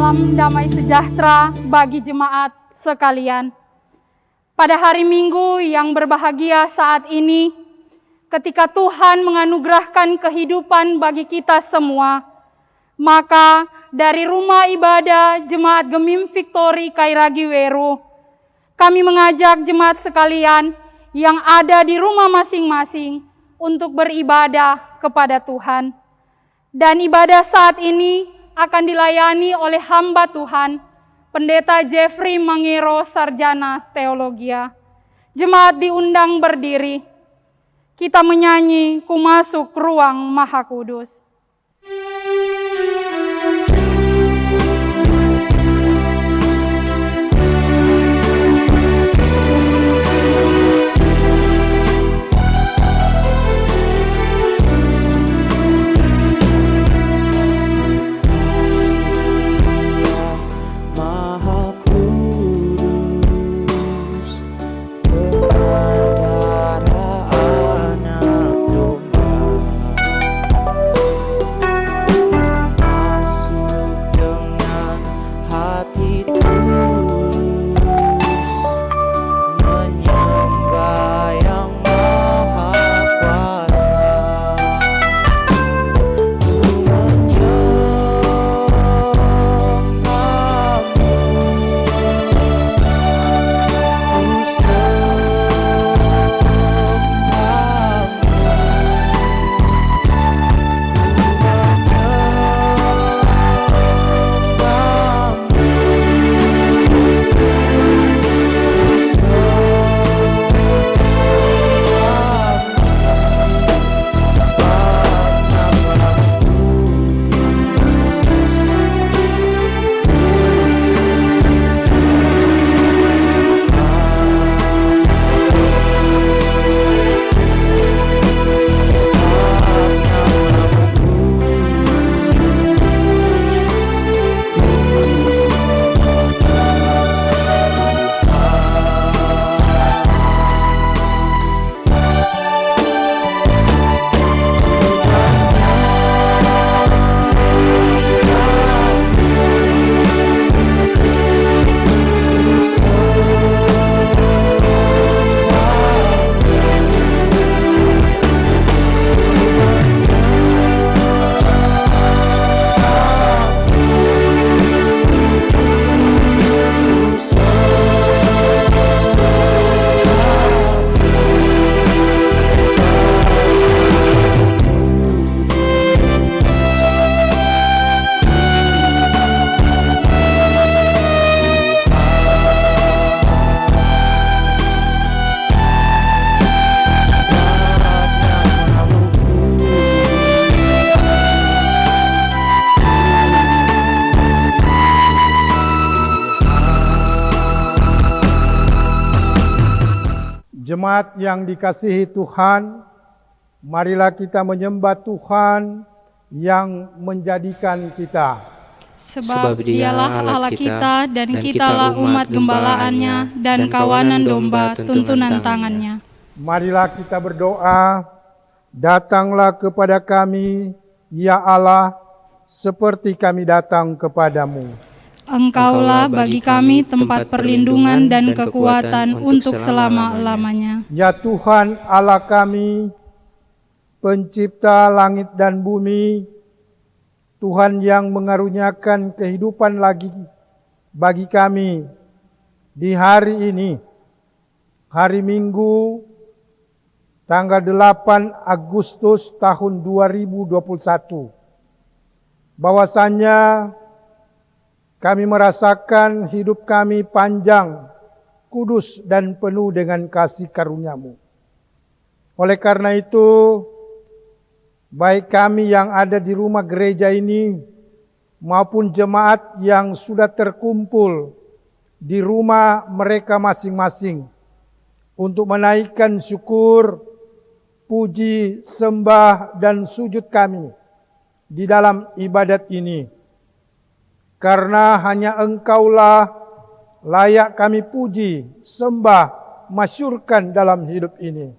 Salam damai sejahtera bagi jemaat sekalian. Pada hari Minggu yang berbahagia saat ini, ketika Tuhan menganugerahkan kehidupan bagi kita semua, maka dari rumah ibadah Jemaat Gemim Victory Kairagi Weru, kami mengajak jemaat sekalian yang ada di rumah masing-masing untuk beribadah kepada Tuhan. Dan ibadah saat ini akan dilayani oleh hamba Tuhan, Pendeta Jeffrey Mangero, Sarjana Teologia. Jemaat diundang berdiri. Kita menyanyi Ku Masuk Ruang Maha Kudus. Jemaat yang dikasihi Tuhan, marilah kita menyembah Tuhan yang menjadikan kita. Sebab dialah Allah kita dan kitalah umat gembalaannya dan kawanan domba tuntunan tangannya. Marilah kita berdoa, datanglah kepada kami, ya Allah, seperti kami datang kepadamu. Engkaulah bagi kami tempat perlindungan dan kekuatan untuk selama-lamanya. Ya Tuhan Allah kami, pencipta langit dan bumi, Tuhan yang mengaruniakan kehidupan lagi bagi kami di hari ini, hari Minggu, tanggal 8 Agustus tahun 2021. Bahwasanya kami merasakan hidup kami panjang, kudus dan penuh dengan kasih karunia-Mu. Oleh karena itu, baik kami yang ada di rumah gereja ini, maupun jemaat yang sudah terkumpul di rumah mereka masing-masing, untuk menaikkan syukur, puji, sembah, dan sujud kami di dalam ibadat ini. Karena hanya Engkaulah layak kami puji, sembah, masyurkan dalam hidup ini.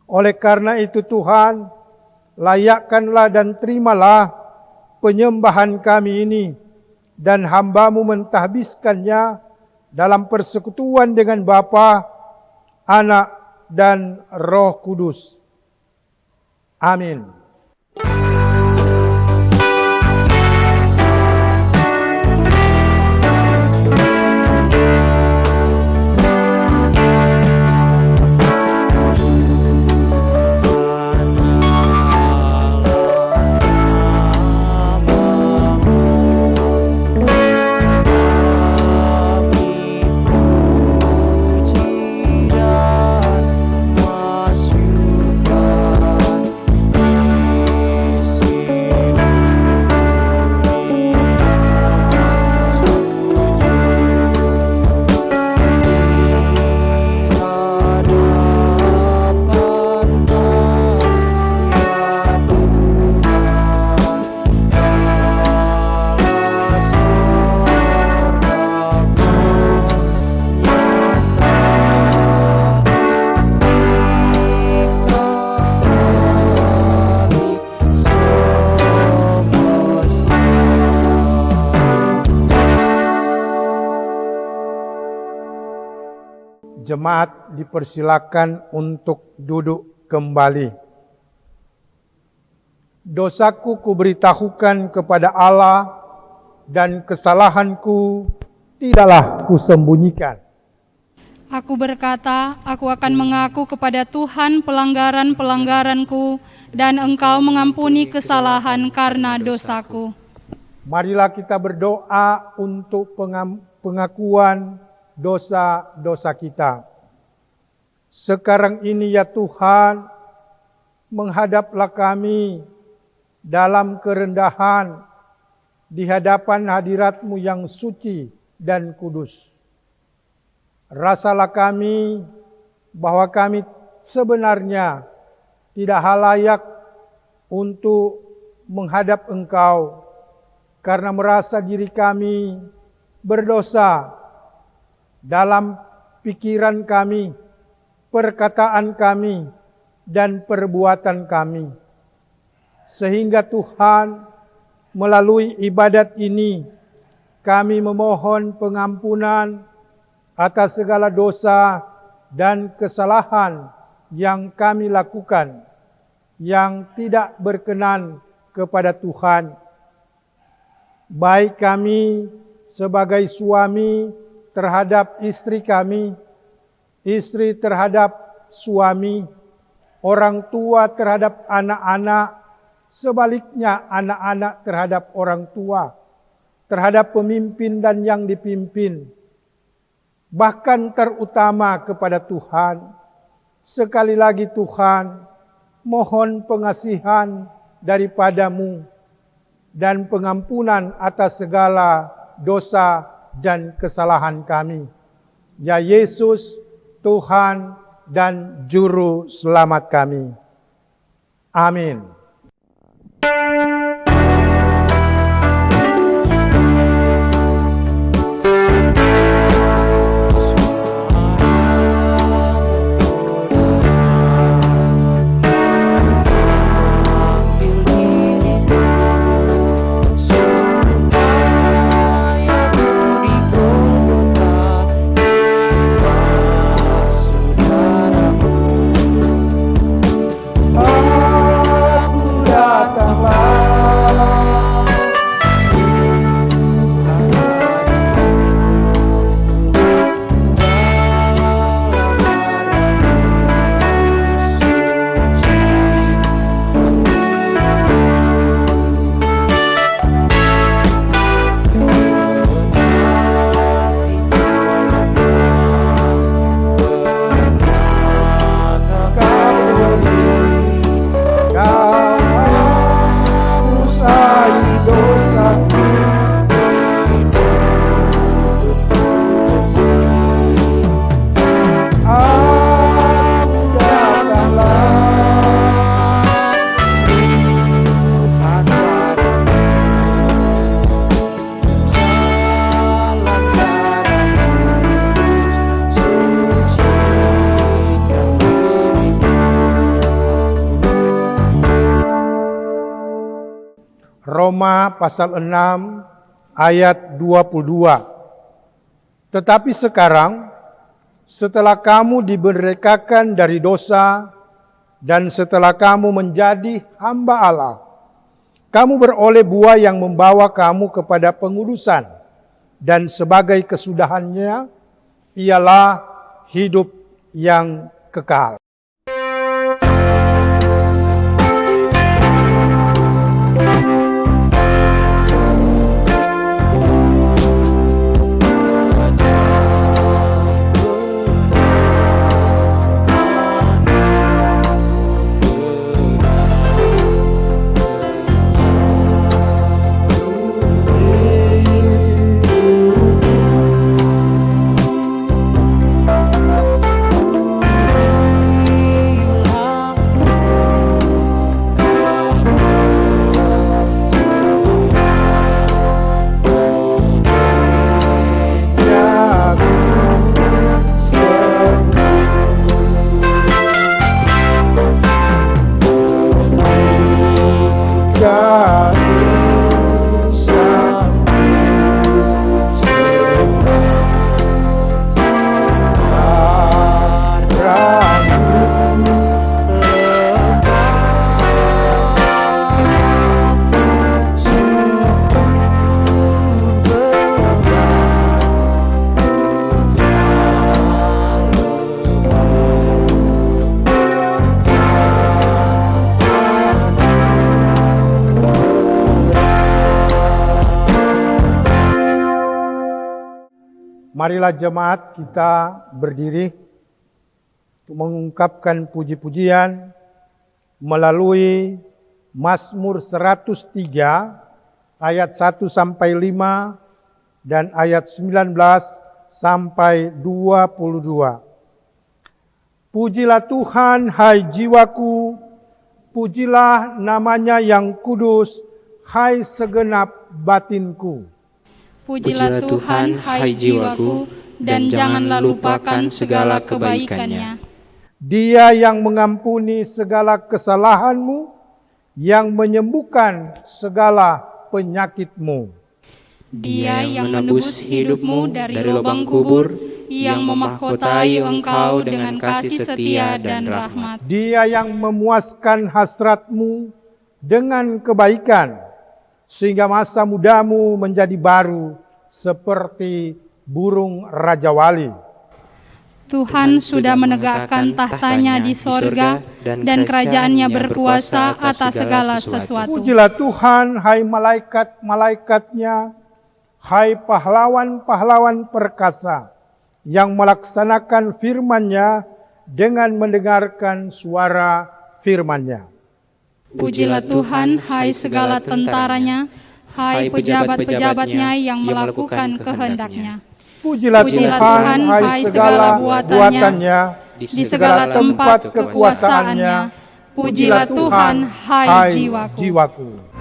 Oleh karena itu Tuhan, layakkanlah dan terimalah penyembahan kami ini dan hamba-Mu mentahbiskannya dalam persekutuan dengan Bapa, Anak, dan Roh Kudus. Amin. Jemaat dipersilakan untuk duduk kembali. Dosaku kuberitahukan kepada Allah dan kesalahanku tidaklah kusembunyikan. Aku berkata, aku akan mengaku kepada Tuhan pelanggaran-pelanggaranku dan Engkau mengampuni kesalahan karena dosaku. Marilah kita berdoa untuk pengakuan dosa-dosa kita. Sekarang ini ya Tuhan, menghadaplah kami dalam kerendahan di hadapan hadirat-Mu yang suci dan kudus. Rasalah kami bahwa kami sebenarnya tidak layak untuk menghadap Engkau karena merasa diri kami berdosa dalam pikiran kami, perkataan kami, dan perbuatan kami. Sehingga Tuhan, melalui ibadat ini, kami memohon pengampunan atas segala dosa dan kesalahan yang kami lakukan, yang tidak berkenan kepada Tuhan. Baik kami sebagai suami terhadap istri kami, istri terhadap suami, orang tua terhadap anak-anak, sebaliknya anak-anak terhadap orang tua, terhadap pemimpin dan yang dipimpin, bahkan terutama kepada Tuhan. Sekali lagi Tuhan, mohon pengasihan daripada-Mu dan pengampunan atas segala dosa dan kesalahan kami. Ya Yesus, Tuhan dan Juru Selamat kami. Amin. Roma pasal 6 ayat 22. Tetapi sekarang, setelah kamu dimerdekakan dari dosa, dan setelah kamu menjadi hamba Allah, kamu beroleh buah yang membawa kamu kepada pengudusan, dan sebagai kesudahannya, ialah hidup yang kekal. Marilah jemaat kita berdiri untuk mengungkapkan puji-pujian melalui Mazmur 103 ayat 1 sampai 5 dan ayat 19 sampai 22. Pujilah Tuhan, hai jiwaku, pujilah namanya yang kudus, hai segenap batinku. Pujilah Tuhan, hai jiwaku, dan janganlah lupakan segala kebaikannya. Dia yang mengampuni segala kesalahanmu, yang menyembuhkan segala penyakitmu. Dia yang menebus hidupmu dari lubang kubur, yang memahkotai engkau dengan kasih setia dan rahmat. Dia yang memuaskan hasratmu dengan kebaikan, sehingga masa mudamu menjadi baru seperti burung Raja Wali. Tuhan sudah menegakkan tahtanya di sorga, dan kerajaannya berkuasa atas segala sesuatu. Pujilah Tuhan, hai malaikat-malaikatnya, hai pahlawan-pahlawan perkasa, yang melaksanakan firman-Nya dengan mendengarkan suara firman-Nya. Pujilah Tuhan, hai segala tentaranya, hai pejabat-pejabatnya yang melakukan kehendak-Nya. Pujilah Tuhan, hai segala buatannya, di segala tempat kekuasaannya. Pujilah Tuhan, hai jiwaku.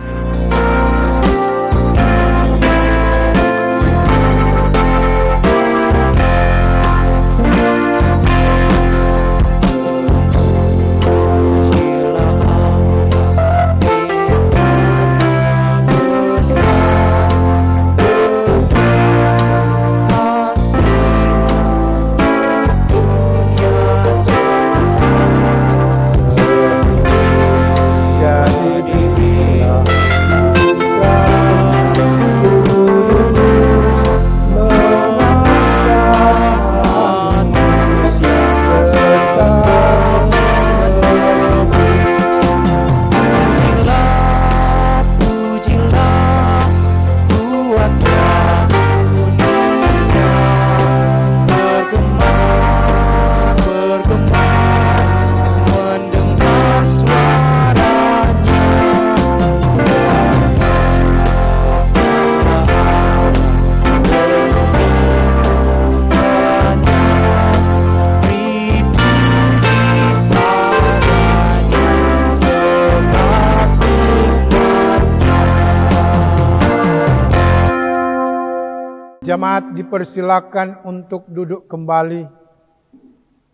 Jemaat dipersilakan untuk duduk kembali.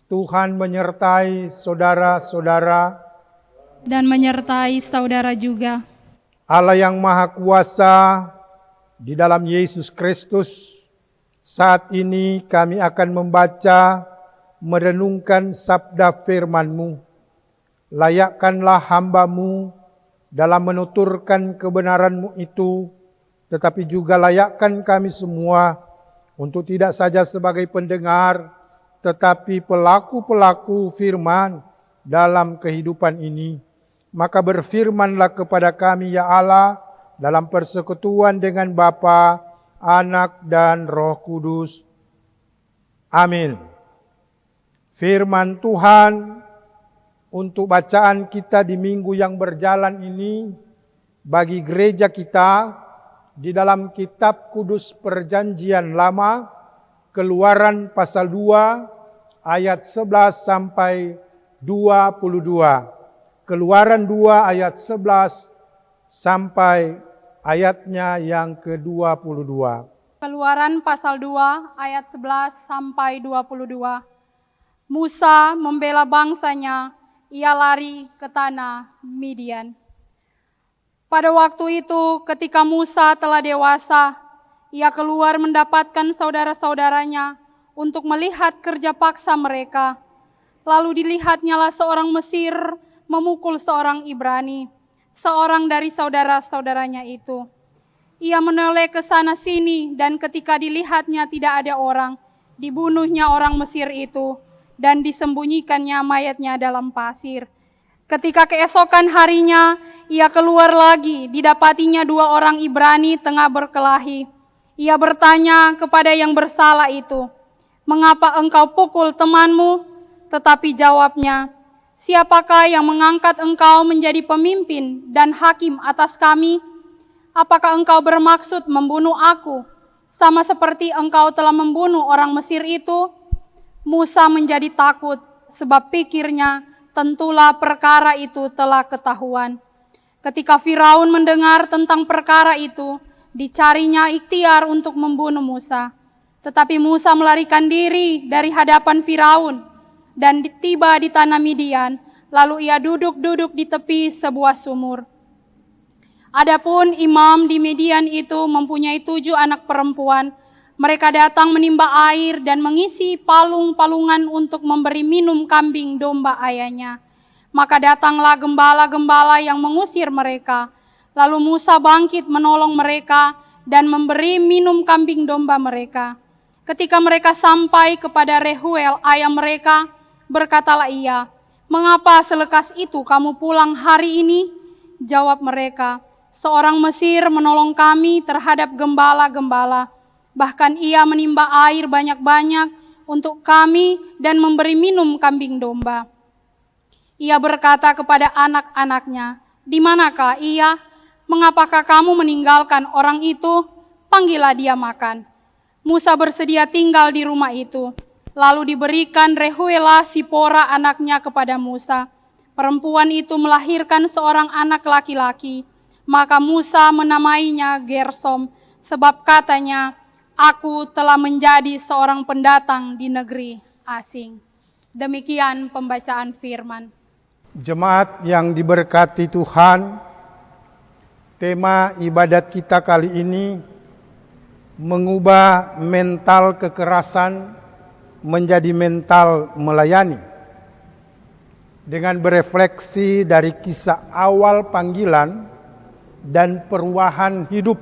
Tuhan menyertai saudara-saudara dan menyertai saudara juga. Allah yang Maha Kuasa di dalam Yesus Kristus. Saat ini kami akan membaca, merenungkan sabda firman-Mu. Layakkanlah hamba-Mu dalam menuturkan kebenaran-Mu itu, tetapi juga layakkan kami semua untuk tidak saja sebagai pendengar, tetapi pelaku-pelaku firman dalam kehidupan ini. Maka berfirmanlah kepada kami ya Allah, dalam persekutuan dengan Bapa, Anak, dan Roh Kudus. Amin. Firman Tuhan untuk bacaan kita di minggu yang berjalan ini bagi gereja kita di dalam kitab Kudus Perjanjian Lama, Keluaran pasal 2 ayat 11 sampai 22. Keluaran 2 ayat 11 sampai ayatnya yang ke-22. Keluaran pasal 2 ayat 11 sampai 22. Musa membela bangsanya, ia lari ke tanah Midian. Pada waktu itu ketika Musa telah dewasa, ia keluar mendapatkan saudara-saudaranya untuk melihat kerja paksa mereka. Lalu dilihatnyalah seorang Mesir memukul seorang Ibrani, seorang dari saudara-saudaranya itu. Ia menoleh ke sana sini dan ketika dilihatnya tidak ada orang, dibunuhnya orang Mesir itu dan disembunyikannya mayatnya dalam pasir. Ketika keesokan harinya, ia keluar lagi, didapatinya 2 orang Ibrani tengah berkelahi. Ia bertanya kepada yang bersalah itu, "Mengapa engkau pukul temanmu?" Tetapi jawabnya, "Siapakah yang mengangkat engkau menjadi pemimpin dan hakim atas kami? Apakah engkau bermaksud membunuh aku, sama seperti engkau telah membunuh orang Mesir itu?" Musa menjadi takut, sebab pikirnya, tentulah perkara itu telah ketahuan. Ketika Firaun mendengar tentang perkara itu, dicarinya ikhtiar untuk membunuh Musa. Tetapi Musa melarikan diri dari hadapan Firaun dan tiba di tanah Midian, lalu ia duduk-duduk di tepi sebuah sumur. Adapun imam di Midian itu mempunyai 7 anak perempuan. Mereka datang menimba air dan mengisi palung-palungan untuk memberi minum kambing domba ayahnya. Maka datanglah gembala-gembala yang mengusir mereka. Lalu Musa bangkit menolong mereka dan memberi minum kambing domba mereka. Ketika mereka sampai kepada Rehuel, ayah mereka, berkatalah ia, "Mengapa selekas itu kamu pulang hari ini?" Jawab mereka, "Seorang Mesir menolong kami terhadap gembala-gembala. Bahkan ia menimba air banyak-banyak untuk kami dan memberi minum kambing domba." Ia berkata kepada anak-anaknya, "Di manakah ia? Mengapakah kamu meninggalkan orang itu? Panggillah dia makan." Musa bersedia tinggal di rumah itu. Lalu diberikan Rehuela Sipora anaknya kepada Musa. Perempuan itu melahirkan seorang anak laki-laki. Maka Musa menamainya Gersom, sebab katanya, "Aku telah menjadi seorang pendatang di negeri asing." Demikian pembacaan firman. Jemaat yang diberkati Tuhan, tema ibadat kita kali ini mengubah mental kekerasan menjadi mental melayani. Dengan berefleksi dari kisah awal panggilan dan perubahan hidup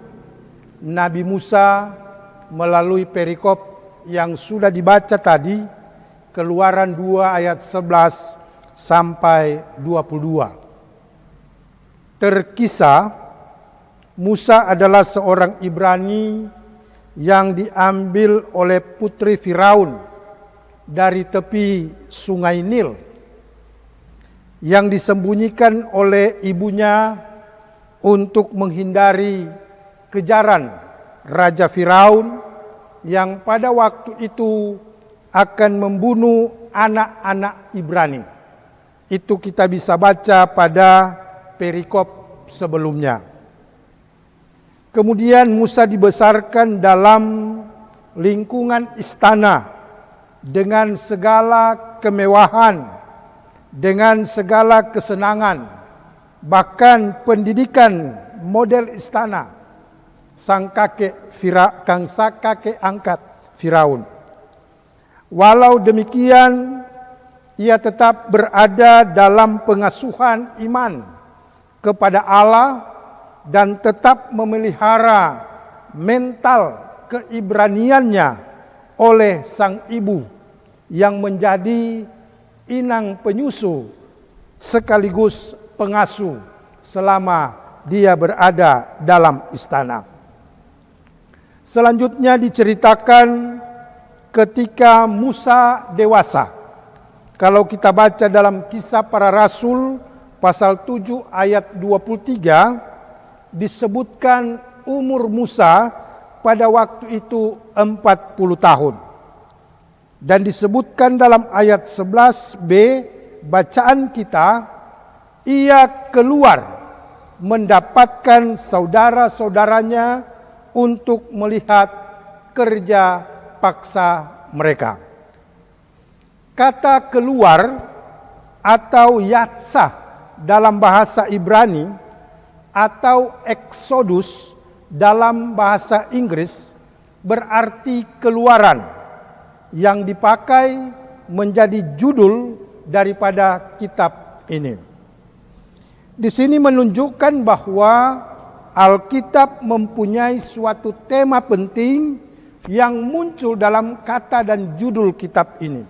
Nabi Musa melalui perikop yang sudah dibaca tadi, Keluaran 2 ayat 11 sampai 22. Terkisah, Musa adalah seorang Ibrani yang diambil oleh putri Firaun dari tepi sungai Nil, yang disembunyikan oleh ibunya untuk menghindari kejaran Raja Firaun yang pada waktu itu akan membunuh anak-anak Ibrani. Itu kita bisa baca pada perikop sebelumnya. Kemudian Musa dibesarkan dalam lingkungan istana dengan segala kemewahan, dengan segala kesenangan, bahkan pendidikan model istana sang kakek angkat Firaun. Walau demikian, ia tetap berada dalam pengasuhan iman kepada Allah dan tetap memelihara mental keibraniannya oleh sang ibu yang menjadi inang penyusu sekaligus pengasuh selama dia berada dalam istana. Selanjutnya diceritakan ketika Musa dewasa. Kalau kita baca dalam Kisah Para Rasul pasal 7 ayat 23, disebutkan umur Musa pada waktu itu 40 tahun. Dan disebutkan dalam ayat 11b bacaan kita, ia keluar mendapatkan saudara-saudaranya untuk melihat kerja paksa mereka. Kata keluar atau yatsah dalam bahasa Ibrani atau Exodus dalam bahasa Inggris berarti keluaran, yang dipakai menjadi judul daripada kitab ini. Di sini menunjukkan bahwa Alkitab mempunyai suatu tema penting yang muncul dalam kata dan judul kitab ini,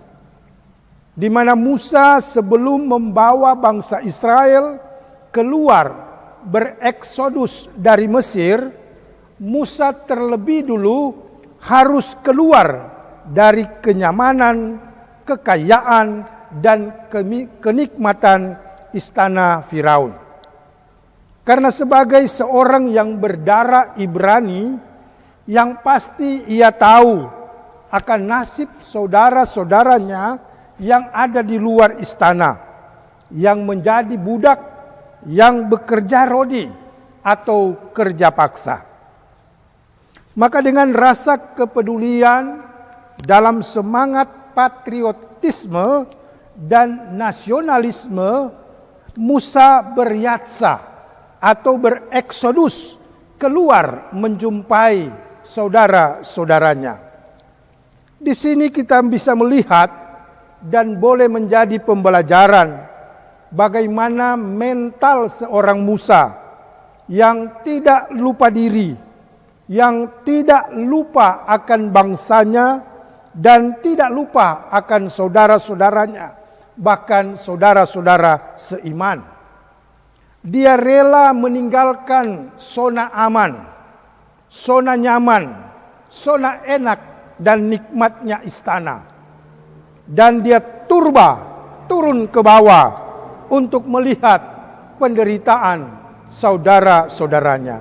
di mana Musa sebelum membawa bangsa Israel keluar bereksodus dari Mesir, Musa terlebih dulu harus keluar dari kenyamanan, kekayaan, dan kenikmatan istana Firaun. Karena sebagai seorang yang berdarah Ibrani, yang pasti ia tahu akan nasib saudara-saudaranya yang ada di luar istana, yang menjadi budak, yang bekerja rodi atau kerja paksa. Maka dengan rasa kepedulian dalam semangat patriotisme dan nasionalisme, Musa beryatsa atau bereksodus keluar menjumpai saudara-saudaranya. Di sini kita bisa melihat dan boleh menjadi pembelajaran bagaimana mental seorang Musa yang tidak lupa diri, yang tidak lupa akan bangsanya, dan tidak lupa akan saudara-saudaranya, bahkan saudara-saudara seiman. Dia rela meninggalkan zona aman, zona nyaman, zona enak dan nikmatnya istana. Dan dia turun ke bawah untuk melihat penderitaan saudara-saudaranya.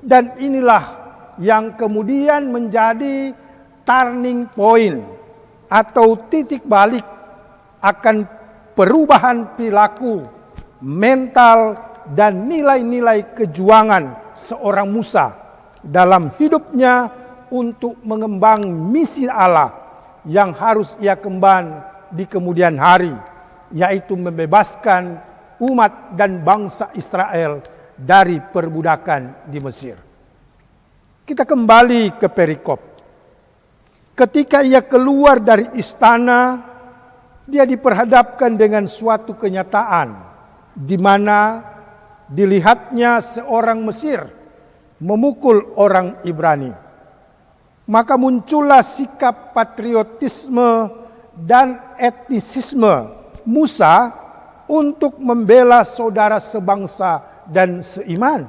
Dan inilah yang kemudian menjadi turning point atau titik balik akan perubahan perilaku, mental, dan nilai-nilai kejuangan seorang Musa dalam hidupnya untuk mengemban misi Allah yang harus ia kemban di kemudian hari, yaitu membebaskan umat dan bangsa Israel dari perbudakan di Mesir. Kita kembali ke perikop. Ketika ia keluar dari istana, dia diperhadapkan dengan suatu kenyataan di mana dilihatnya seorang Mesir memukul orang Ibrani. Maka muncullah sikap patriotisme dan etnisisme Musa untuk membela saudara sebangsa dan seiman.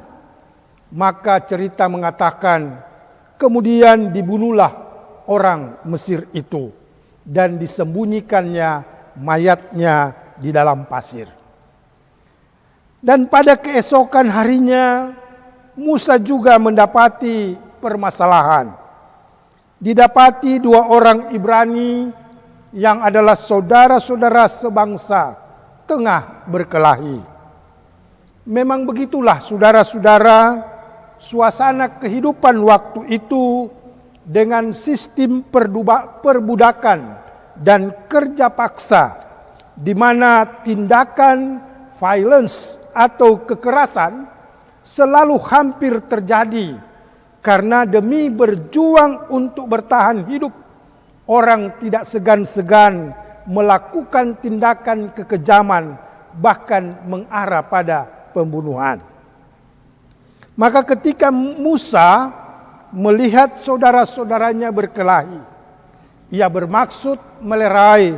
Maka cerita mengatakan, kemudian dibunuhlah orang Mesir itu dan disembunyikannya mayatnya di dalam pasir. Dan pada keesokan harinya Musa juga mendapati permasalahan. Didapati dua orang Ibrani yang adalah saudara-saudara sebangsa tengah berkelahi. Memang begitulah saudara-saudara, suasana kehidupan waktu itu dengan sistem perbudakan dan kerja paksa, di mana tindakan violence atau kekerasan selalu hampir terjadi Karena demi berjuang untuk bertahan hidup, orang tidak segan-segan melakukan tindakan kekejaman, bahkan mengarah pada pembunuhan. Maka ketika Musa melihat saudara-saudaranya berkelahi, ia bermaksud melerai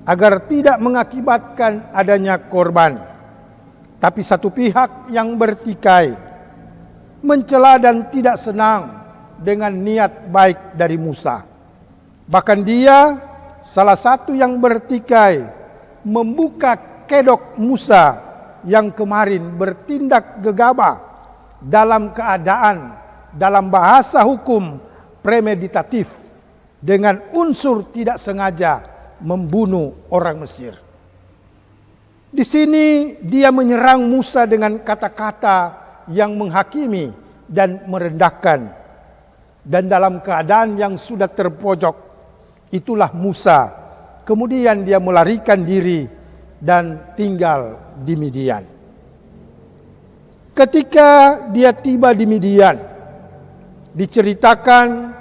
agar tidak mengakibatkan adanya korban. Tapi satu pihak yang bertikai, mencela dan tidak senang dengan niat baik dari Musa. Bahkan dia, salah satu yang bertikai, membuka kedok Musa yang kemarin bertindak gegabah dalam keadaan, dalam bahasa hukum, premeditatif, dengan unsur tidak sengaja membunuh orang Mesir. Di sini dia menyerang Musa dengan kata-kata yang menghakimi dan merendahkan. Dan dalam keadaan yang sudah terpojok, itulah Musa. Kemudian dia melarikan diri dan tinggal di Midian. Ketika dia tiba di Midian, diceritakan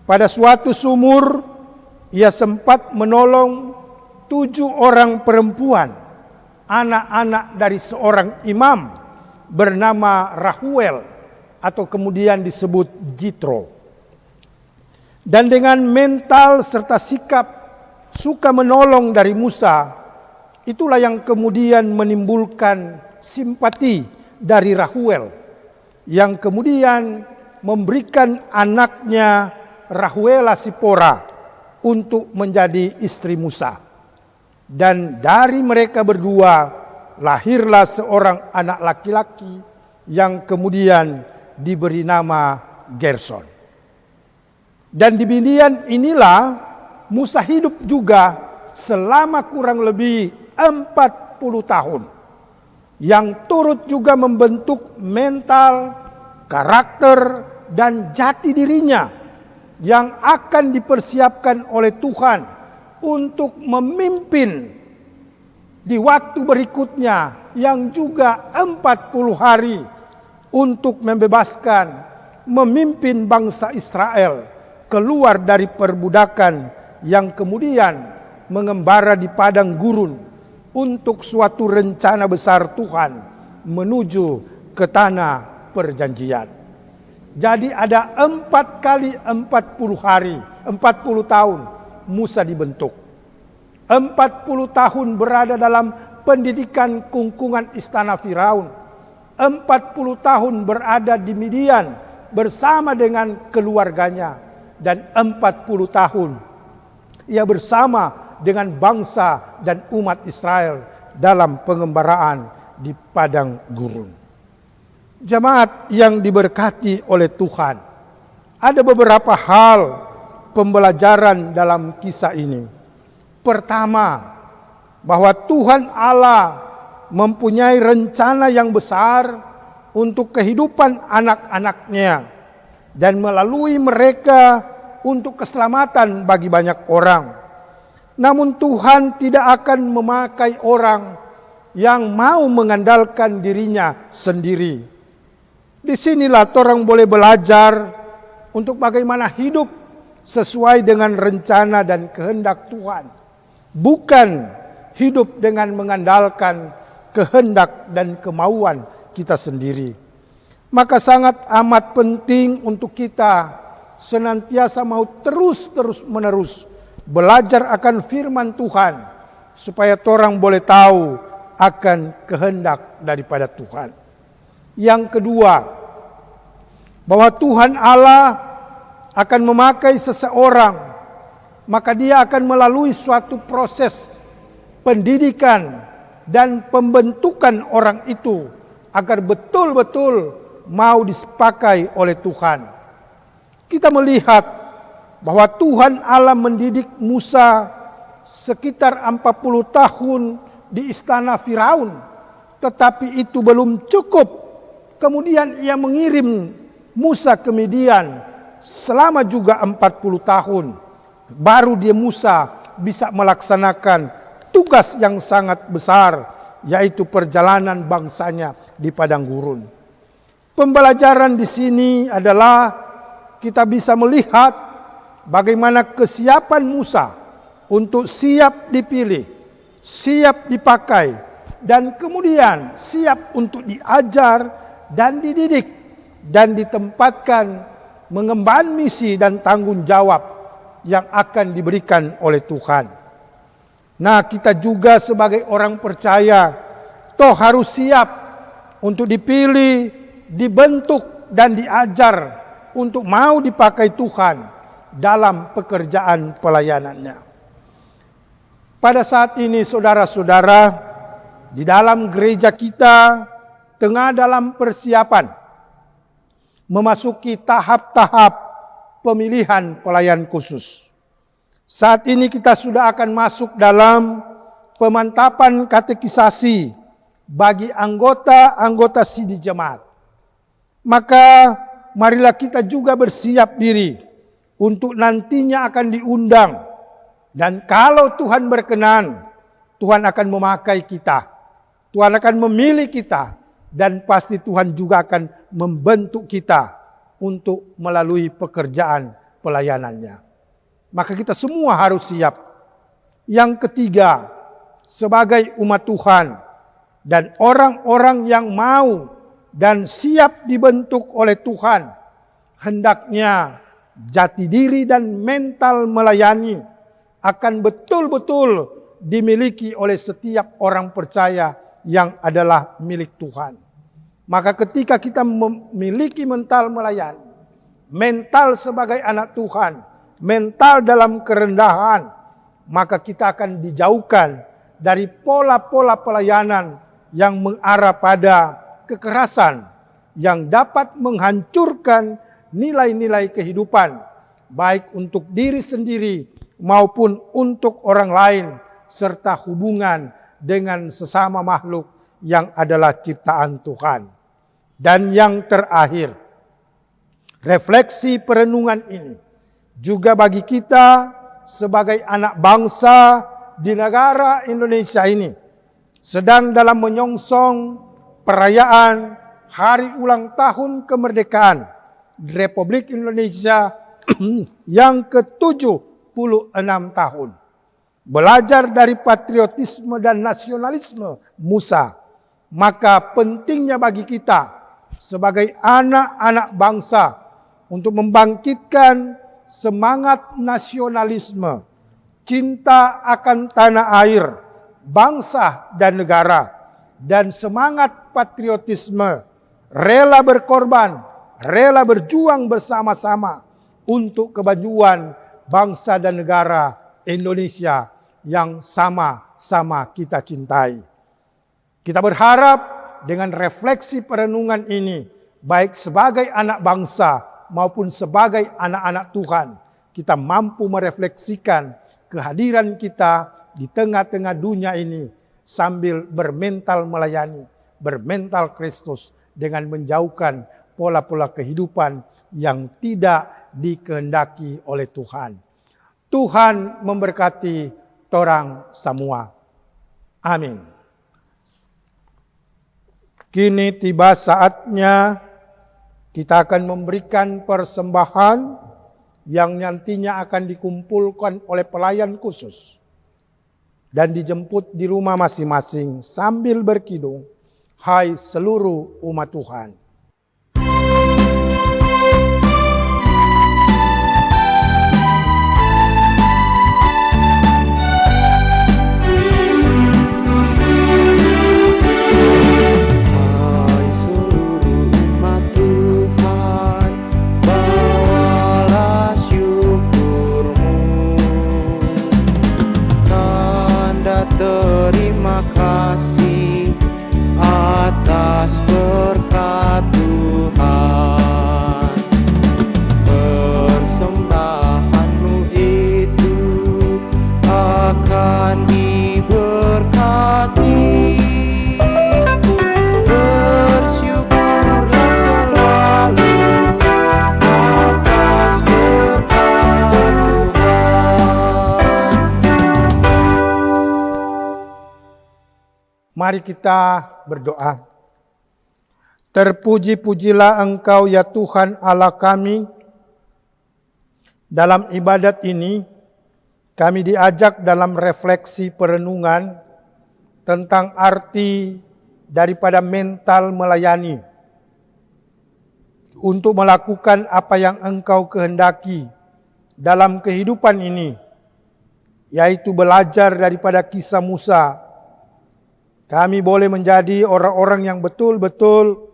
pada suatu sumur, ia sempat menolong 7 orang perempuan, anak-anak dari seorang imam bernama Rahuel, atau kemudian disebut Jitro. Dan dengan mental serta sikap suka menolong dari Musa, itulah yang kemudian menimbulkan simpati dari Rahuel, yang kemudian memberikan anaknya Rahuela Sipora untuk menjadi istri Musa. Dan dari mereka berdua lahirlah seorang anak laki-laki yang kemudian diberi nama Gerson. Dan di Midian inilah Musa hidup juga selama kurang lebih 40 tahun. Yang turut juga membentuk mental, karakter, dan jati dirinya yang akan dipersiapkan oleh Tuhan untuk memimpin di waktu berikutnya yang juga 40 hari untuk membebaskan, memimpin bangsa Israel keluar dari perbudakan yang kemudian mengembara di padang gurun untuk suatu rencana besar Tuhan menuju ke tanah perjanjian. Jadi ada 4 kali 40 hari, 40 tahun Musa dibentuk. 40 tahun berada dalam pendidikan kungkungan istana Firaun. 40 tahun berada di Midian bersama dengan keluarganya. Dan 40 tahun ia bersama dengan bangsa dan umat Israel dalam pengembaraan di padang gurun. Jemaat yang diberkati oleh Tuhan, ada beberapa hal pembelajaran dalam kisah ini. Pertama, bahwa Tuhan Allah mempunyai rencana yang besar untuk kehidupan anak-anaknya dan melalui mereka untuk keselamatan bagi banyak orang. Namun Tuhan tidak akan memakai orang yang mau mengandalkan dirinya sendiri. Disinilah orang boleh belajar untuk bagaimana hidup sesuai dengan rencana dan kehendak Tuhan. Bukan hidup dengan mengandalkan kehendak dan kemauan kita sendiri. Maka sangat amat penting untuk kita senantiasa mau terus-menerus belajar akan firman Tuhan, supaya orang boleh tahu akan kehendak daripada Tuhan. Yang kedua, bahwa Tuhan Allah akan memakai seseorang, maka dia akan melalui suatu proses pendidikan dan pembentukan orang itu agar betul-betul mau dipakai oleh Tuhan. Kita melihat bahwa Tuhan Allah mendidik Musa sekitar 40 tahun di istana Firaun, tetapi itu belum cukup. Kemudian ia mengirim Musa ke Midian selama juga 40 tahun. Baru dia Musa bisa melaksanakan tugas yang sangat besar, yaitu perjalanan bangsanya di padang gurun. Pembelajaran di sini adalah kita bisa melihat bagaimana kesiapan Musa untuk siap dipilih, siap dipakai, dan kemudian siap untuk diajar dan dididik dan ditempatkan mengemban misi dan tanggung jawab yang akan diberikan oleh Tuhan. Nah, kita juga sebagai orang percaya toh harus siap untuk dipilih, dibentuk dan diajar untuk mau dipakai Tuhan dalam pekerjaan pelayanannya. Pada saat ini saudara-saudara, di dalam gereja kita tengah dalam persiapan memasuki tahap-tahap pemilihan pelayan khusus. Saat ini kita sudah akan masuk dalam pemantapan katekisasi bagi anggota-anggota sidih jemaat. Maka marilah kita juga bersiap diri untuk nantinya akan diundang. Dan kalau Tuhan berkenan, Tuhan akan memakai kita. Tuhan akan memilih kita. Dan pasti Tuhan juga akan membentuk kita untuk melalui pekerjaan pelayanannya. Maka kita semua harus siap. Yang ketiga, sebagai umat Tuhan dan orang-orang yang mau dan siap dibentuk oleh Tuhan, hendaknya jati diri dan mental melayani akan betul-betul dimiliki oleh setiap orang percaya yang adalah milik Tuhan. Maka ketika kita memiliki mental melayani, mental sebagai anak Tuhan, mental dalam kerendahan, maka kita akan dijauhkan dari pola-pola pelayanan yang mengarah pada kekerasan yang dapat menghancurkan nilai-nilai kehidupan, baik untuk diri sendiri maupun untuk orang lain, serta hubungan dengan sesama makhluk yang adalah ciptaan Tuhan. Dan yang terakhir, refleksi perenungan ini juga bagi kita sebagai anak bangsa di negara Indonesia ini sedang dalam menyongsong perayaan hari ulang tahun kemerdekaan Republik Indonesia yang ke-76 tahun. Belajar dari patriotisme dan nasionalisme Musa, maka pentingnya bagi kita sebagai anak-anak bangsa untuk membangkitkan semangat nasionalisme, cinta akan tanah air, bangsa dan negara, dan semangat patriotisme, rela berkorban, rela berjuang bersama-sama untuk kemajuan bangsa dan negara Indonesia yang sama-sama kita cintai. Kita berharap dengan refleksi perenungan ini, baik sebagai anak bangsa maupun sebagai anak-anak Tuhan, kita mampu merefleksikan kehadiran kita di tengah-tengah dunia ini sambil bermental melayani, bermental Kristus dengan menjauhkan pola-pola kehidupan yang tidak dikehendaki oleh Tuhan. Tuhan memberkati torang semua. Amin. Kini tiba saatnya kita akan memberikan persembahan yang nantinya akan dikumpulkan oleh pelayan khusus dan dijemput di rumah masing-masing sambil berkidung, hai seluruh umat Tuhan. Terima kasih atas berkat Tuhan. Persembahanmu itu akan diberkati. Bersyukurlah selalu atas berkat Tuhan. Mari kita berdoa. Terpuji-pujilah Engkau ya Tuhan Allah kami. Dalam ibadat ini, kami diajak dalam refleksi perenungan tentang arti daripada mental melayani. Untuk melakukan apa yang Engkau kehendaki dalam kehidupan ini, yaitu belajar daripada kisah Musa. Kami boleh menjadi orang-orang yang betul-betul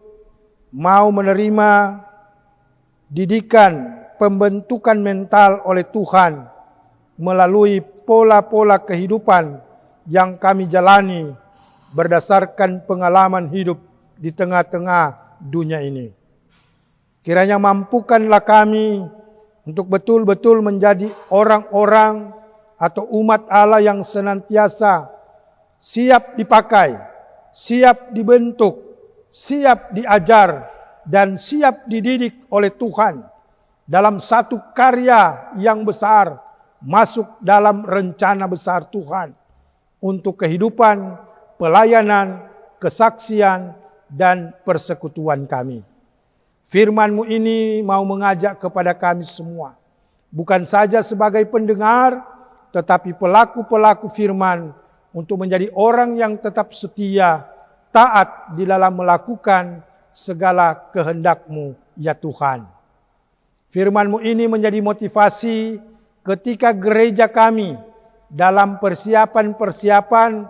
mau menerima didikan pembentukan mental oleh Tuhan melalui pola-pola kehidupan yang kami jalani berdasarkan pengalaman hidup di tengah-tengah dunia ini. Kiranya mampukanlah kami untuk betul-betul menjadi orang-orang atau umat Allah yang senantiasa siap dipakai, siap dibentuk, siap diajar, dan siap dididik oleh Tuhan dalam satu karya yang besar, masuk dalam rencana besar Tuhan untuk kehidupan, pelayanan, kesaksian, dan persekutuan kami. Firman-Mu ini mau mengajak kepada kami semua, bukan saja sebagai pendengar, tetapi pelaku-pelaku firman untuk menjadi orang yang tetap setia, taat di dalam melakukan segala kehendak-Mu ya Tuhan. Firman-Mu ini menjadi motivasi ketika gereja kami dalam persiapan-persiapan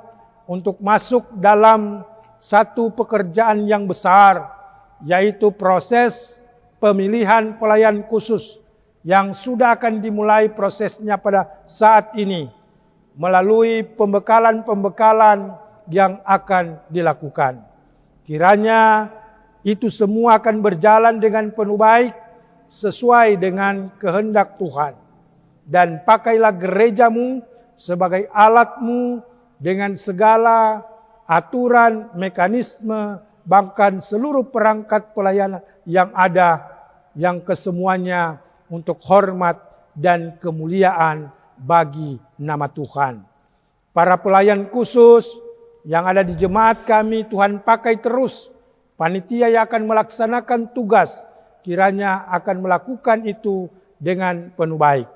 untuk masuk dalam satu pekerjaan yang besar, yaitu proses pemilihan pelayan khusus yang sudah akan dimulai prosesnya pada saat ini melalui pembekalan-pembekalan yang akan dilakukan. Kiranya itu semua akan berjalan dengan penuh baik sesuai dengan kehendak Tuhan. Dan pakailah gereja-Mu sebagai alat-Mu dengan segala aturan, mekanisme, bahkan seluruh perangkat pelayanan yang ada, yang kesemuanya untuk hormat dan kemuliaan bagi nama Tuhan. Para pelayan khusus yang ada di jemaat kami, Tuhan pakai terus. Panitia yang akan melaksanakan tugas, kiranya akan melakukan itu dengan penuh baik.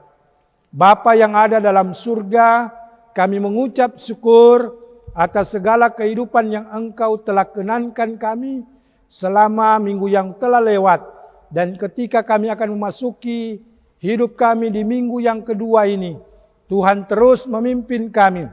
Bapa yang ada dalam surga, kami mengucap syukur atas segala kehidupan yang Engkau telah kenankan kami selama minggu yang telah lewat. Dan ketika kami akan memasuki hidup kami di minggu yang kedua ini, Tuhan terus memimpin kami,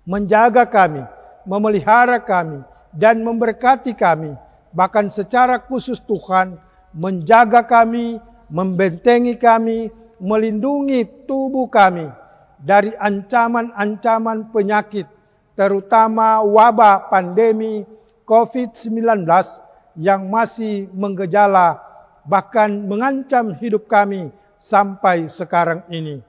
menjaga kami, memelihara kami, dan memberkati kami. Bahkan secara khusus Tuhan menjaga kami, membentengi kami, melindungi tubuh kami dari ancaman-ancaman penyakit, terutama wabah pandemi COVID-19 yang masih menggejala, bahkan mengancam hidup kami sampai sekarang ini.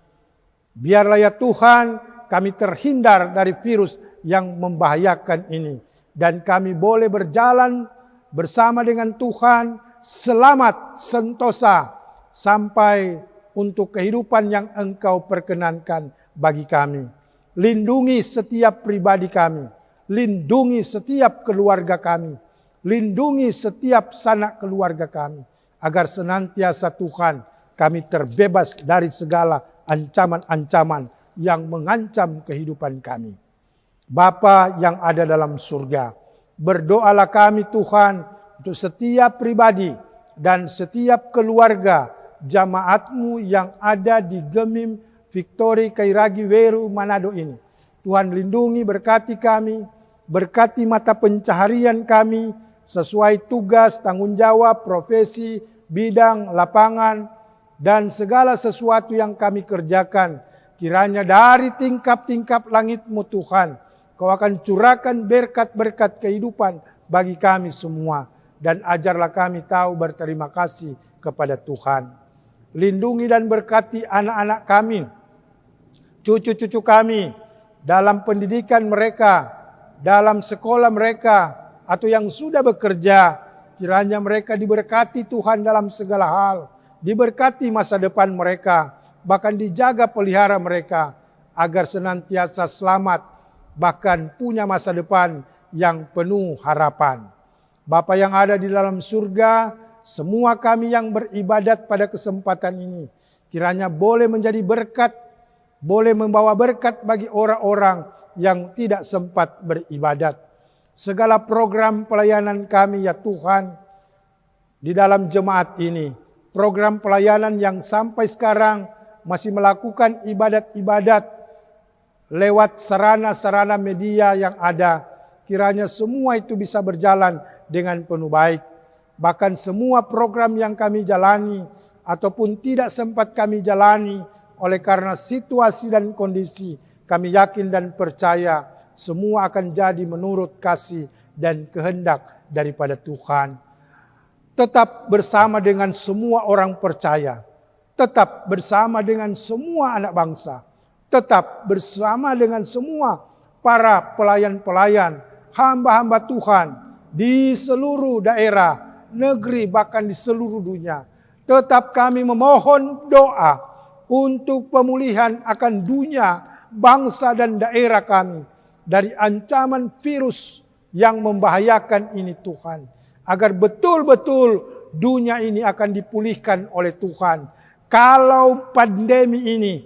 Biarlah ya Tuhan, kami terhindar dari virus yang membahayakan ini. Dan kami boleh berjalan bersama dengan Tuhan, selamat sentosa, sampai untuk kehidupan yang Engkau perkenankan bagi kami. Lindungi setiap pribadi kami, lindungi setiap keluarga kami, lindungi setiap sanak keluarga kami, agar senantiasa Tuhan kami terbebas dari segala ancaman-ancaman yang mengancam kehidupan kami. Bapa yang ada dalam surga, berdoalah kami Tuhan untuk setiap pribadi dan setiap keluarga jamaat-Mu yang ada di Gemim Victory Kairagi Weru Manado ini. Tuhan lindungi, berkati kami, berkati mata pencaharian kami sesuai tugas, tanggung jawab, profesi, bidang, lapangan, dan segala sesuatu yang kami kerjakan. Kiranya dari tingkap-tingkap langit-Mu Tuhan, Kau akan curahkan berkat-berkat kehidupan bagi kami semua. Dan ajarlah kami tahu berterima kasih kepada Tuhan. Lindungi dan berkati anak-anak kami, cucu-cucu kami, dalam pendidikan mereka, dalam sekolah mereka, atau yang sudah bekerja. Kiranya mereka diberkati Tuhan dalam segala hal. Diberkati masa depan mereka, bahkan dijaga pelihara mereka, agar senantiasa selamat, bahkan punya masa depan yang penuh harapan. Bapa yang ada di dalam surga, semua kami yang beribadat pada kesempatan ini, kiranya boleh menjadi berkat, boleh membawa berkat bagi orang-orang yang tidak sempat beribadat. Segala program pelayanan kami ya Tuhan, di dalam jemaat ini, program pelayanan yang sampai sekarang masih melakukan ibadat-ibadat lewat sarana-sarana media yang ada, kiranya semua itu bisa berjalan dengan penuh baik. Bahkan semua program yang kami jalani ataupun tidak sempat kami jalani oleh karena situasi dan kondisi, kami yakin dan percaya semua akan jadi menurut kasih dan kehendak daripada Tuhan. Tetap bersama dengan semua orang percaya, tetap bersama dengan semua anak bangsa, tetap bersama dengan semua para pelayan-pelayan, hamba-hamba Tuhan di seluruh daerah, negeri, bahkan di seluruh dunia. Tetap kami memohon doa untuk pemulihan akan dunia, bangsa dan daerah kami dari ancaman virus yang membahayakan ini Tuhan. Agar betul-betul dunia ini akan dipulihkan oleh Tuhan. Kalau pandemi ini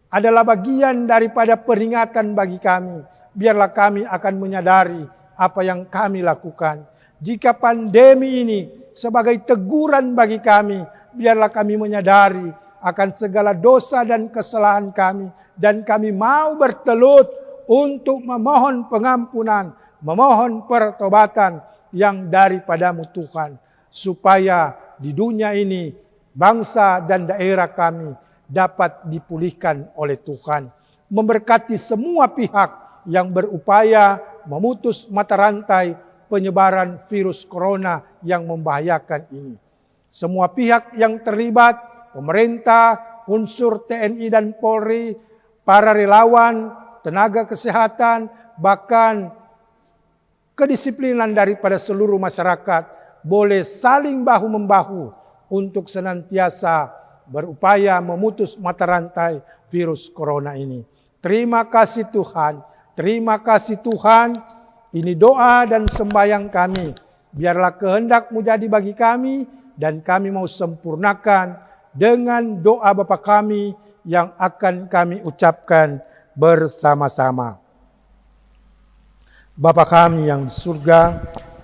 adalah bagian daripada peringatan bagi kami, biarlah kami akan menyadari apa yang kami lakukan. Jika pandemi ini sebagai teguran bagi kami, biarlah kami menyadari akan segala dosa dan kesalahan kami, dan kami mau bertelut untuk memohon pengampunan, memohon pertobatan yang daripadamu Tuhan, supaya di dunia ini bangsa dan daerah kami dapat dipulihkan oleh Tuhan. Memberkati semua pihak yang berupaya memutus mata rantai penyebaran virus corona yang membahayakan ini. Semua pihak yang terlibat, pemerintah, unsur TNI dan Polri, para relawan, tenaga kesehatan, bahkan kedisiplinan daripada seluruh masyarakat boleh saling bahu-membahu untuk senantiasa berupaya memutus mata rantai virus corona ini. Terima kasih Tuhan, terima kasih Tuhan. Ini doa dan sembahyang kami. Biarlah kehendak-Mu jadi bagi kami dan kami mau sempurnakan dengan doa Bapa kami yang akan kami ucapkan bersama-sama. Bapa kami yang di surga,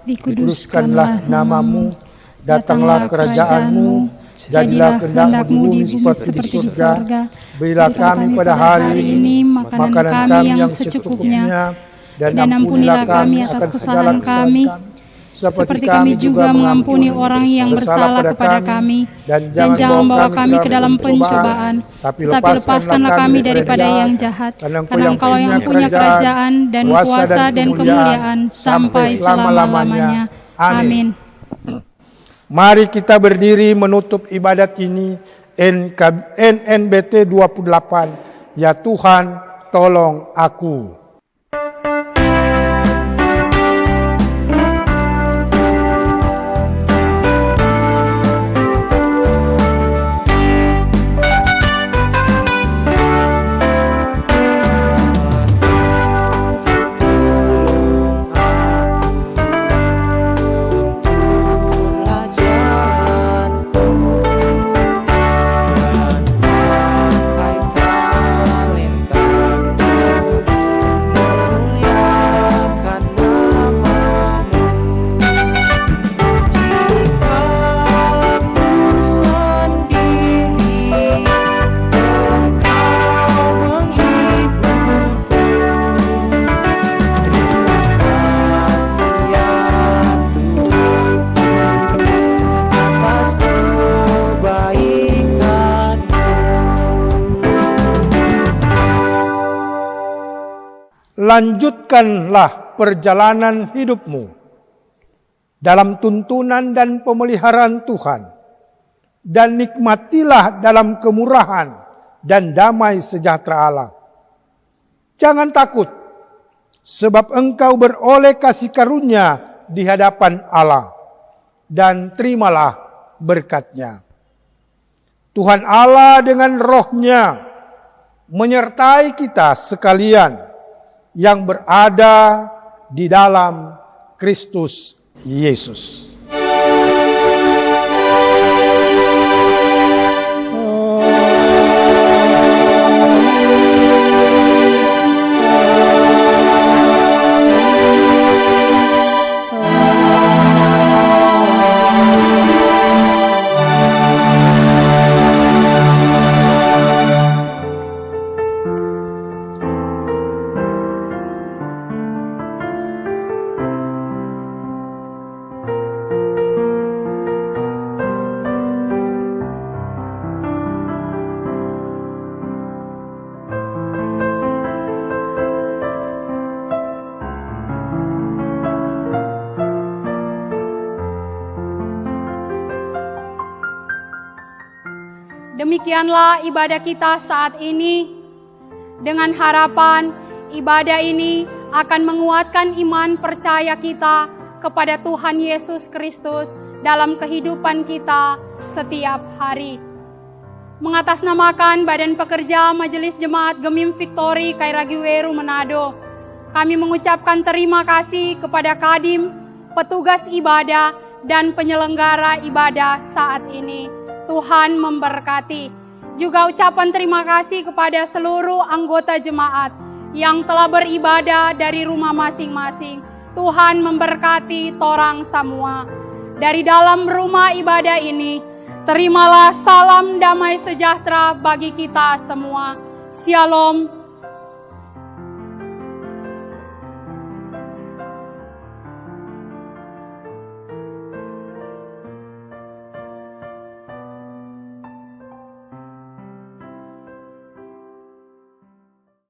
dikuduskanlah nama-Mu, datanglah kerajaan-Mu, jadilah kehendak-Mu di bumi seperti di surga. Berilah kami pada hari ini makanan kami yang secukupnya, dan ampunilah kami atas kesalahan kami, seperti kami juga mengampuni orang yang bersalah kepada kami. Dan jangan bawa kami ke dalam pencobaan, tapi lepaskanlah kami daripada yang jahat. Karena Engkau yang punya kerajaan dan kuasa dan kemuliaan sampai selama-lamanya. Amin. Mari kita berdiri menutup ibadat ini. NNBT 28. Ya Tuhan, tolong aku. Lanjutkanlah perjalanan hidupmu dalam tuntunan dan pemeliharaan Tuhan, dan nikmatilah dalam kemurahan dan damai sejahtera Allah. Jangan takut, sebab engkau beroleh kasih karunia di hadapan Allah, dan terimalah berkat-Nya. Tuhan Allah dengan roh-Nya menyertai kita sekalian yang berada di dalam Kristus Yesus. Demikianlah ibadah kita saat ini, dengan harapan ibadah ini akan menguatkan iman percaya kita kepada Tuhan Yesus Kristus dalam kehidupan kita setiap hari. Mengatasnamakan Badan Pekerja Majelis Jemaat Gemim Victory Kairagiweru Manado, kami mengucapkan terima kasih kepada Kadim, petugas ibadah, dan penyelenggara ibadah saat ini. Tuhan memberkati. Juga ucapan terima kasih kepada seluruh anggota jemaat yang telah beribadah dari rumah masing-masing. Tuhan memberkati torang semua. Dari dalam rumah ibadah ini, terimalah salam damai sejahtera bagi kita semua. Shalom.